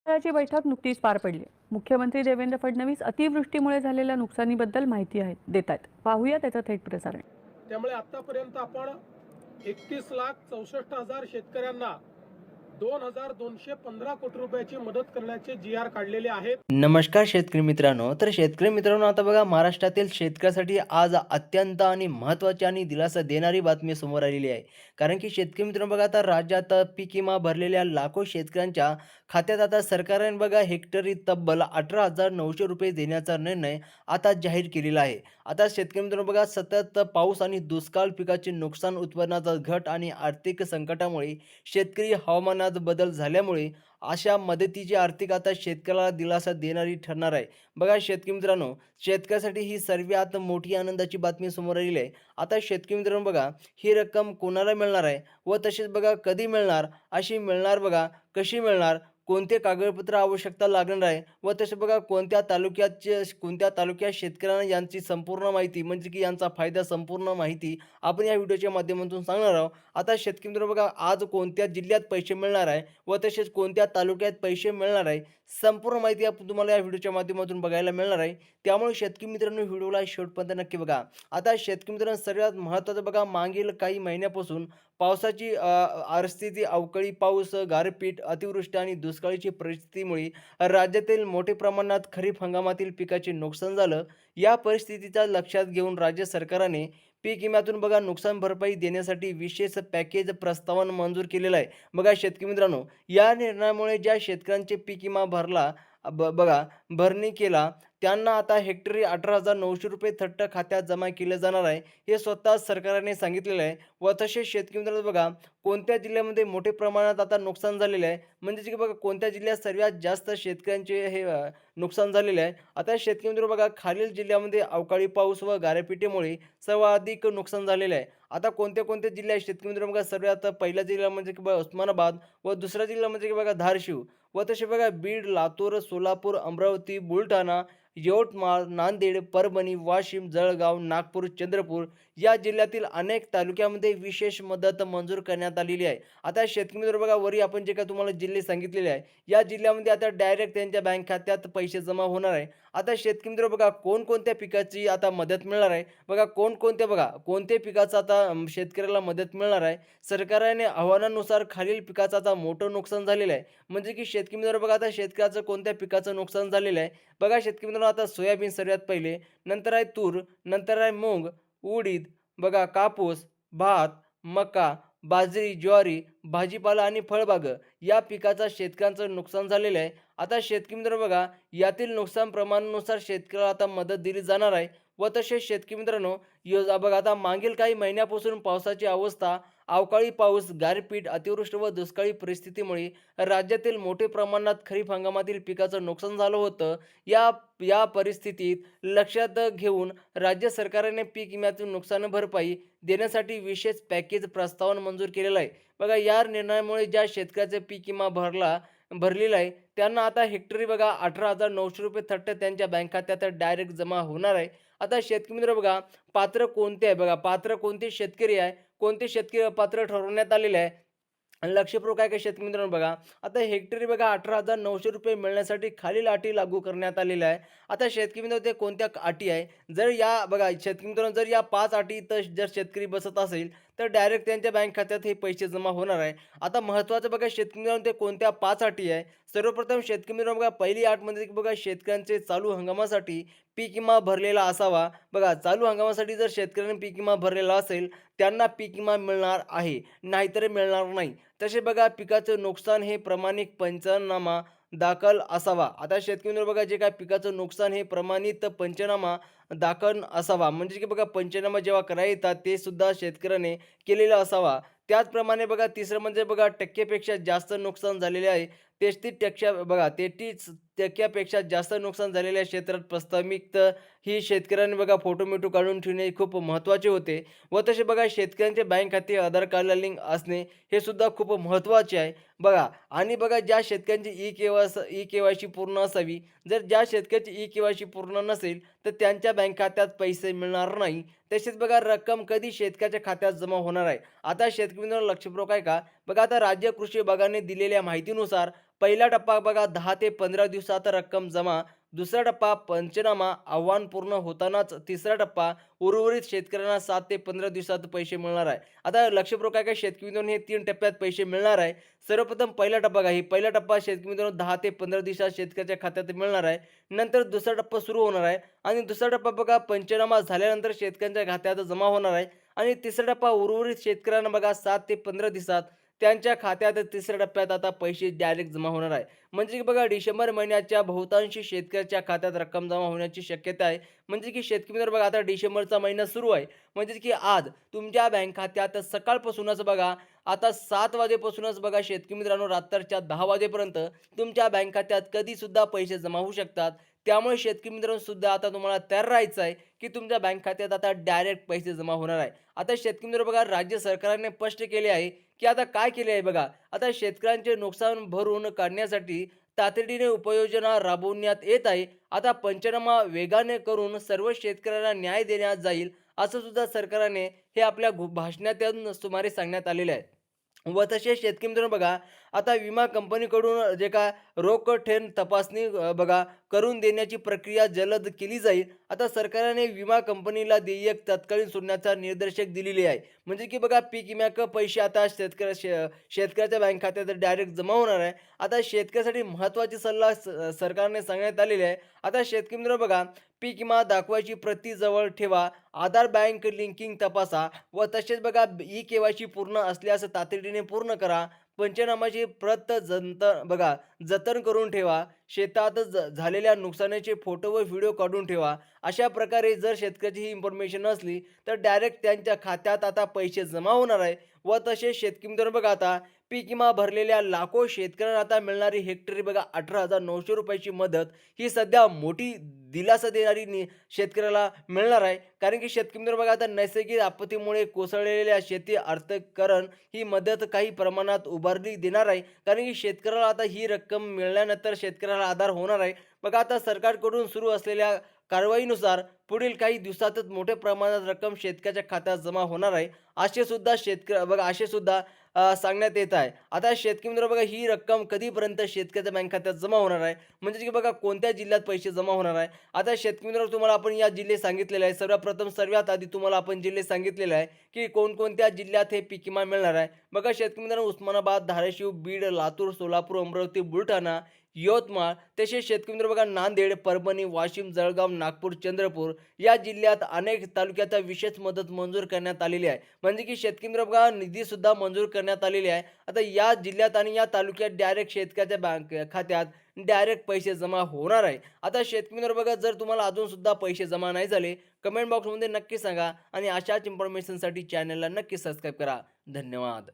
ची बैठक नुकतीच पार पडली. मुख्यमंत्री देवेंद्र फडणवीस अतिवृष्टीमुळे झालेल्या नुकसानीबद्दल माहिती देत आहेत. पाहूया त्याचं थेट प्रसारण. त्यामुळे आतापर्यंत आपण 31,64,000 शेतकऱ्यांना 2,215 कोटी रुपयाची मदत करण्याचे GR काढलेले आहेत. नमस्कार शेतकरी मित्रांनो. तर शेतकरी मित्रांनो, आता बघा महाराष्ट्रातील शेतकऱ्यासाठी आज अत्यंत आणि महत्त्वाची आणि दिलासा देणारी बातमी समोर आलेली आहे. कारण की शेतकरी मित्रांनो बघा, आता राज्यात पीक विमा भरलेल्या लाखो शेतकऱ्यांच्या खात्यात आता सरकारने बघा हेक्टरी तब्बल 18,900 रुपये देण्याचा निर्णय आता जाहीर केलेला आहे. आता शेतकरी मित्रांनो बघा, सतत पाऊस आणि दुष्काळ, पिकाचे नुकसान, उत्पन्नाचा घट आणि आर्थिक संकटामुळे शेतकरी हवामानात बदल झाल्यामुळे अशा मदतीची आर्थिक आता शेतकऱ्याला दिलासा देणारी ठरणार आहे. बघा शेतकरी मित्रांनो, शेतकऱ्यासाठी ही सर्वात मोठी आनंदाची बातमी समोर आलेली आहे. आता शेतकरी मित्रांनो बघा, ही रक्कम कोणाला मिळणार आहे व तसेच बघा कधी मिळणार, अशी मिळणार बघा, कशी मिळणार, कोणते कागदपत्र आवश्यकता लागणार आहे व तसे बघा कोणत्या तालुक्यात शेतकऱ्यांना यांची संपूर्ण माहिती म्हणजे की यांचा फायदा संपूर्ण माहिती आपण या व्हिडिओच्या माध्यमातून सांगणार आहोत. आता शेतकरी मित्रांनो बघा, आज कोणत्या जिल्ह्यात पैसे मिळणार आहे व तसेच कोणत्या तालुक्यात पैसे मिळणार आहे, संपूर्ण माहिती आपण तुम्हाला या व्हिडिओच्या माध्यमातून बघायला मिळणार आहे. त्यामुळे शेतकरी मित्रांनो, व्हिडिओला शेवटपर्यंत नक्की बघा. आता शेतकरी मित्रांनो, सर्वात महत्त्वाचं बघा, मागील काही महिन्यापासून पावसाची परिस्थिती, अवकाळी पाऊस, गारपीट, अतिवृष्टी आणि दुष्काळीची परिस्थितीमुळे राज्यातील मोठ्या प्रमाणात खरीप हंगामातील पिकाचे नुकसान झालं. या परिस्थितीचा लक्षात घेऊन राज्य सरकारने पीक विम्यातून बघा नुकसान भरपाई देण्यासाठी विशेष पॅकेज प्रस्तावना मंजूर केलेला आहे. बघा शेतकरी मित्रांनो, या निर्णयामुळे ज्या शेतकऱ्यांचे पीक विमा भरला बघा भरणी केला, त्यांना आता हेक्टरी 18,900 रुपये थट्ट खात्यात जमा केले जाणार आहे. हे स्वतः सरकारने सांगितलेलं आहे. व तसेच शेतकरी मित्रांनो बघा, कोणत्या जिल्ह्यामध्ये मोठ्या प्रमाणात आता नुकसान झालेलं आहे, म्हणजे की बघा कोणत्या जिल्ह्यात सर्वात जास्त शेतकऱ्यांचे हे नुकसान झालेले आहे. आता शेतकरी मित्रांनो बघा, खालील जिल्ह्यामध्ये अवकाळी पाऊस व गारपिटीमुळे सर्वाधिक नुकसान झालेलं आहे. आता कोणते जिल्हे आहेत शेतकरी मित्रांनो बघा, सर्वात पहिला जिल्हा म्हणजे की बघा उस्मानाबाद व दुसरा जिल्हा म्हणजे की बघा धाराशिव व तसे बघा बीड, लातूर, सोलापूर, अमरावती, बुलढाणा, यवतमाळ, नांदेड, परभणी, वाशिम, जळगाव, नागपूर, चंद्रपूर या जिल्ह्यातील अनेक तालुक्यामध्ये विशेष मदत मंजूर करण्यात आलेली आहे. आता शेतकरी मित्र बघा, वरी आपण जे काही तुम्हाला जिल्हे सांगितलेले आहे, या जिल्ह्यामध्ये आता डायरेक्ट त्यांच्या बँक खात्यात पैसे जमा होणार आहे. आता शेतकरी मित्र बघा, कोणकोणत्या पिकाची आता मदत मिळणार आहे, बघा कोणत्या पिकाचं आता शेतकऱ्याला मदत मिळणार आहे. सरकारने अहवालानुसार खालील पिकाचं आता मोठं नुकसान झालेलं आहे. म्हणजे की शेतकरी मित्र बघा, आता शेतकऱ्याचं कोणत्या पिकाचं नुकसान झालेलं आहे. बघा शेतकरी मित्रांनो, आता सोयाबीन सर्वात पहिले, नंतर आहे तूर, नंतर आहे मूग, उडीद, बघा कापूस, भात, मका, बाजरी, ज्वारी, भाजीपाला आणि फळबाग या पिकाचं शेतकऱ्यांचं नुकसान झालेलं आहे. आता शेतकरी मित्र बघा, यातील नुकसान प्रमाणानुसार शेतकऱ्याला आता मदत दिली जाणार आहे. व तसेच शेतकरी मित्रांनो, बघा आता मागील काही महिन्यापासून पावसाची अवस्था, अवकाळी पाऊस, गारपीट, अतिवृष्टी व दुष्काळी परिस्थितीमुळे राज्यातील मोठ्या प्रमाणात खरीप हंगामातील पिकाचं नुकसान झालं होतं. या या परिस्थितीत लक्षात घेऊन राज्य सरकारने पीक विम्यातून नुकसान भरपाई देण्यासाठी विशेष पॅकेज प्रस्तावना मंजूर केलेला आहे. बघा या निर्णयामुळे ज्या शेतकऱ्याचा पीक विमा भरलेला आहे, त्यांना आता हेक्टरी बघा 18,900 रुपये थट्ट त्यांच्या बँक खात्यात डायरेक्ट जमा होणार आहे. आता शेतकरी मित्र बघा, पात्र कोणते आहे बघा, पात्र कोणते शेतकरी आहे, कोणते शेतकरी अपात्र ठरवण्यात आलेले आहे. आणि लक्षपूर्वक काय काय शेतकरी मित्रांनो बघा, आता हेक्टरी बघा 18,900 रुपये मिळण्यासाठी खालील अटी लागू करण्यात आलेल्या आहे. आता शेतकरी मित्रांनो, ते कोणत्या अटी आहे, जर या बघा शेतकरी मित्रांनो, जर या 5 अटी तर जर शेतकरी बसत असेल तर डायरेक्ट त्यांच्या बँक खात्यात हे पैसे जमा होणार आहे. आता महत्त्वाचं बघा शेतकरी मित्रांनो, ते कोणत्या 5 अटी आहे. सर्वप्रथम शेतकरी मित्रांनो बघा, पहिली अट म्हणजे की बघा शेतकऱ्यांचे चालू हंगामासाठी पीक विमा भरलेला असावा. बघा चालू हंगामासाठी जर शेतकऱ्यांनी पीक विमा भरलेला असेल, त्यांना पीक विमा मिळणार आहे, नाहीतर मिळणार नाही. तसे बघा पिकाचं नुकसान हे प्रमाणित पंचनामा दाखल असावा. आता शेतकरी मित्रांनो बघा, जे काय पिकाचं नुकसान हे प्रमाणित पंचनामा दाखल असावा. म्हणजे की बघा पंचनामा जेव्हा करायला येतात ते सुद्धा शेतकऱ्याने केलेला असावा. त्याचप्रमाणे बघा तिसरं म्हणजे बघा टक्केपेक्षा जास्त नुकसान झालेले आहे. 33% जास्त नुकसान झालेल्या क्षेत्रात प्रस्तावित ही शेतकऱ्यांनी बघा फोटो-मिटो काढून ठेवणे खूप महत्त्वाचे होते. व तसे बघा शेतकऱ्यांचे बँक खाते आधार कार्डला लिंक असणे हे सुद्धा खूप महत्त्वाचे आहे. बघा आणि बघा ज्या शेतकऱ्यांची ई-के-वाय-सी पूर्ण असावी. जर ज्या शेतकऱ्याची ई-के-वाय-सी पूर्ण नसेल तर त्यांच्या बँक खात्यात पैसे मिळणार नाही. तसेच बघा रक्कम कधी शेतकऱ्याच्या खात्यात जमा होणार आहे. आता शेतकरी मित्रांनो लक्षपूर्वक आहे का? बघा आता राज्य कृषी विभागाने दिलेल्या माहितीनुसार पहिला टप्पा बघा 10 ते 15 दिवसात रक्कम जमा, दुसरा टप्पा पंचनामा आव्हान पूर्ण होतानाच, तिसरा टप्पा उर्वरित शेतकऱ्यांना 7 ते 15 दिवसात पैसे मिळणार आहे. आता लक्षपूर्वक काय काय शेतकरी मित्रांनो, हे 3 टप्प्यात पैसे मिळणार आहे. सर्वप्रथम पहिला टप्पा काय, पहिला टप्पा शेतकरी मित्रांनो 10 ते 15 दिवसात शेतकऱ्याच्या खात्यात मिळणार आहे. नंतर दुसरा टप्पा सुरू होणार आहे आणि दुसरा टप्पा बघा पंचनामा झाल्यानंतर शेतकऱ्यांच्या खात्यात जमा होणार आहे आणि तिसरा टप्पा उर्वरित शेतकऱ्यांना बघा 7 ते 15 दिवसात त्यांच्या खात्यात तिसऱ्या टप्प्यात आता पैसे डायरेक्ट जमा होणार आहे. म्हणजे की बघा डिसेंबर महिन्याच्या बहुतांशी शेतकऱ्याच्या खात्यात रक्कम जमा होण्याची शक्यता आहे. म्हणजे की शेतकरी मित्र बघा आता डिसेंबरचा महिना सुरू आहे. म्हणजे की आज तुमच्या बँक खात्यात सकाळपासूनच बघा आता 7 वाजेपासूनच बघा शेतकरी मित्रांनो रात्रीच्या 10 वाजेपर्यंत तुमच्या बँक खात्यात कधीसुद्धा पैसे जमा होऊ शकतात. त्यामुळे शेतकरी मित्रांनो सुद्धा आता तुम्हाला तयार राहायचं आहे की तुमच्या बँक खात्यात आता डायरेक्ट पैसे जमा होणार आहे. आता शेतकरी मित्र बघा राज्य सरकारने स्पष्ट केले आहे की आता काय केले आहे बघा, आता शेतकऱ्यांचे नुकसान भरून काढण्यासाठी तातडीने उपाययोजना राबवण्यात येत आहे. आता पंचनामा वेगाने करून सर्व शेतकऱ्यांना न्याय देण्यात जाईल, असं सुद्धा सरकारने हे आपल्या भाषणातून सुमारे सांगण्यात आलेले आहे. व तसेच शेतकरी मित्रांनो बघा आता विमा कंपनीकडून जे काय रोख ठेण तपासणी बघा करून देण्याची प्रक्रिया जलद केली जाईल. आता सरकारने विमा कंपनीला देयक तत्कालीन सोडण्याचा निर्देशक दिलेले आहे. म्हणजे की बघा पीक विम्याक पैसे आता शेतकऱ्याच्या बँक खात्यात डायरेक्ट जमा होणार आहे. आता शेतकऱ्यासाठी महत्त्वाची सल्ला सरकारने सांगण्यात आलेली आहे. आता शेतकरी मित्रांनो बघा पीक विमा दाखवायची प्रती जवळ ठेवा, आधार बँक लिंकिंग तपासा व तसेच बघा ई-केवायसी पूर्ण असल्यास तातडीने पूर्ण करा. पंचनामाची प्रत जतन करून ठेवा. शेतात झालेल्या नुकसानाचे फोटो व व्हिडिओ काढून ठेवा. अशा प्रकारे जर शेतकऱ्याची ही इन्फॉर्मेशन असली तर डायरेक्ट त्यांच्या खात्यात आता पैसे जमा होणार आहे. व तसेच शेतकरी मित्रांनो बघा आता पीक विमा भरलेल्या लाखो शेतकऱ्यांना आता मिळणारी हेक्टरी बघा 18,900 रुपयाची मदत ही सध्या मोठी दिलासा देणारी शेतकऱ्याला मिळणार आहे. कारण की शेतकरी मित्रांनो बघा आता नैसर्गिक आपत्तीमुळे कोसळलेल्या शेती अर्थकरण ही मदत काही प्रमाणात उभारली देणार आहे. कारण की शेतकऱ्याला आता ही रक्कम मिळाल्यानंतर शेतकऱ्याला आधार होणार आहे. बघा आता सरकारकडून सुरू असलेल्या कारवाईनुसार पुढील काही दिवसातच मोठ्या प्रमाणात रक्कम शेतकऱ्याच्या खात्यात जमा होणार आहे. असे सुद्धा सांगण्यात येत आहे. आता शेतकरी मित्रांनो बघा ही रक्कम कधीपर्यंत शेतकऱ्याच्या बँक खात्यात जमा होणार आहे, म्हणजे की बघा कोणत्या जिल्ह्यात पैसे जमा होणार आहे. आता शेतकरी मित्रांनो तुम्हाला आपण या जिल्हे सांगितलेले आहे. सर्वात आधी तुम्हाला आपण जिल्हे सांगितलेले आहे की कोणकोणत्या जिल्ह्यात हे पीक विमा मिळणार आहे. बघा शेतकरी मित्रांनो उस्मानाबाद, धाराशिव, बीड, लातूर, सोलापूर, अमरावती, बुलढाणा, यवतमाळ तसेच शेतकरी मित्र बघा नांदेड, परभणी, वाशिम, जळगाव, नागपूर, चंद्रपूर या जिल्ह्यात अनेक तालुक्यात विशेष मदत मंजूर करण्यात आलेली आहे. म्हणजे की शेतकरी मित्र बघा निधी सुद्धा मंजूर करण्यात आलेली आहे. आता या जिल्ह्यात आणि या तालुक्यात डायरेक्ट शेतकऱ्याच्या बँक खात्यात डायरेक्ट पैसे जमा होणार आहे. आता शेतकरी मित्र बघा जर तुम्हाला अजून सुद्धा पैसे जमा नाही झाले कमेंट बॉक्समध्ये नक्की सांगा आणि अशाच इन्फॉर्मेशनसाठी चॅनलला नक्की सबस्क्राईब करा. धन्यवाद.